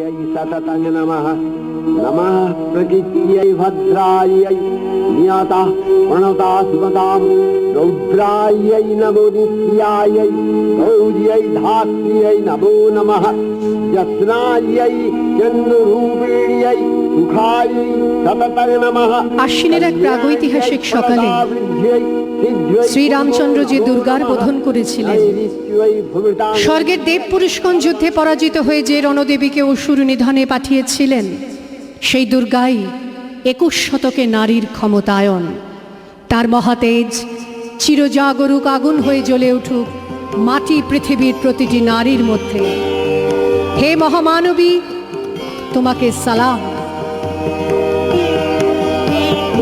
सततं नमः नमः प्रकृत्यै भद्रायै नियतः प्रणता सुमतां रौद्रायै नमो नित्यायै गौर्यै धात्र्यै नमो नमः यस्नायै चन्द्ररूपिण्यै सुखायै सततं नमः। আশ্বিনের এক প্রাগৈতিহাসিক সকালে শ্রীরামচন্দ্র যে দুর্গার বোধন করেছিলেন, স্বর্গের দেব পুরুষগণ যুদ্ধে পরাজিত হয়ে যে রণদেবীকে অসুর নিধনে পাঠিয়েছিলেন, সেই দুর্গাই 21 শতকে নারীর ক্ষমতায়ন। তার মহাতেজ চিরজাগরুক আগুন হয়ে জ্বলে উঠুক মাটি পৃথিবীর প্রতিটি নারীর মধ্যে। হে মহামানবী, তোমাকে সালাম।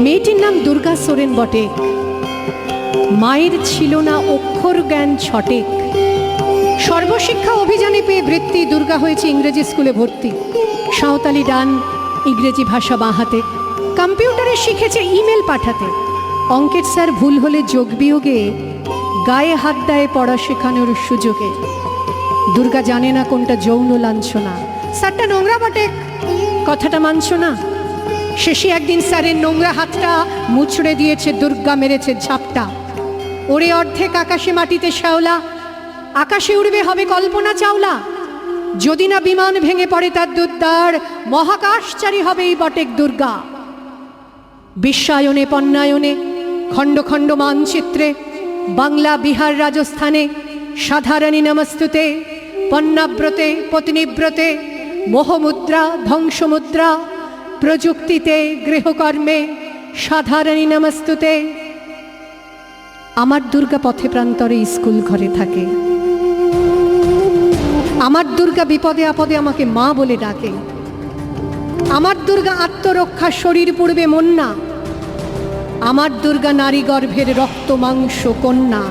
মেয়েটির নাম দুর্গা সোরেন বটে। মায়ের ছিল না অক্ষর জ্ঞান ছটেক। সর্বশিক্ষা অভিযানে পেয়ে বৃত্তি দুর্গা হয়েছে ইংরেজি স্কুলে ভর্তি। সাঁওতালি ডান, ইংরেজি ভাষা বাঁ হাতে। কম্পিউটারে শিখেছে ইমেল পাঠাতে। অঙ্কের স্যার ভুল হলে যোগ বিয়োগে গায়ে হাত দেয় পড়া শেখানোর সুযোগে। দুর্গা জানে না কোনটা যৌন লাঞ্ছনা। স্যারটা নোংরা বটে, কথাটা মানছ না। শেষে একদিন স্যারের নোংরা হাতটা মুছড়ে দিয়েছে দুর্গা, মেরেছে ঝাপটা। ওরে অর্ধেক আকাশে মাটিতে শ্যাওলা, আকাশে উড়বে হবে কল্পনা চাওলা। যদি না বিমান ভেঙে পড়ে তার দুর্দার, মহাকাশচারী হবে এই বটেক দুর্গা। বিশ্বায়নে পণ্যায়নে খণ্ড খণ্ড মানচিত্রে বাংলা বিহার রাজস্থানে সাধারণী নমস্তুতে, পণ্যাব্রতে পত্নীব্রতে, মোহমুদ্রা ধ্বংসমুদ্রা, প্রযুক্তিতে গৃহকর্মে সাধারণী নমস্তুতে। আমার দুর্গা পথে প্রান্তরে স্কুল ঘরে থাকে। আমার দুর্গা বিপদে আপদে আমাকে মা বলে ডাকে। আমার দুর্গা আত্মরক্ষা, শরীর পূর্বে মন না। আমার দুর্গা নারী গর্ভের রক্ত মাংস কন্যা।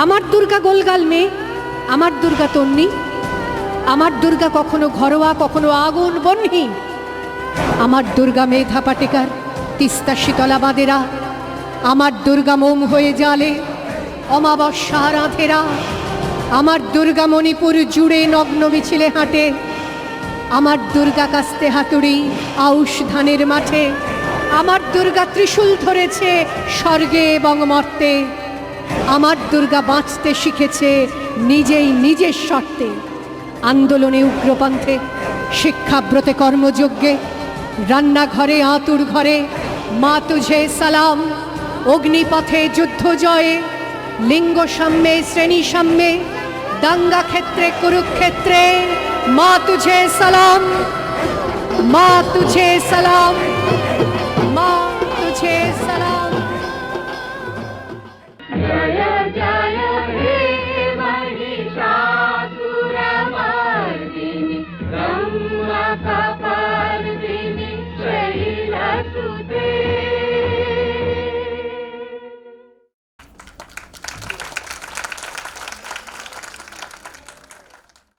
আমার দুর্গা গোলগাল মেয়ে, আমার দুর্গা তন্নি। আমার দুর্গা কখনো ঘরোয়া, কখনো আগুন বহ্নি। আমার দুর্গা মেধা পাটেকার, তিস্তা শীতলা বাঁধেরা। আমার দুর্গা মোম হয়ে জালে অমাবস্যা রাধেরা। আমার দুর্গা মণিপুর জুড়ে নগ্ন মিছিলে হাঁটে। আমার দুর্গা কাস্তে হাতুড়ি আউশ ধানের মাঠে। আমার দুর্গা ত্রিশূল ধরেছে স্বর্গে এবং মর্তে। আমার দুর্গা বাঁচতে শিখেছে নিজেই নিজের শর্তে। আন্দোলনে উগ্রপন্থে, শিক্ষাব্রতে কর্মযজ্ঞে, রান্নাঘরে আতুর ঘরে মা তুঝে সালাম। অগ্নিপথে যুদ্ধ জয়ে, লিঙ্গ সাম্যে শ্রেণী সাম্যে, দাঙ্গা ক্ষেত্রে কুরুক্ষেত্রে মা তুঝে সালাম, মা তুঝে সালাম, মা তুঝে সালাম।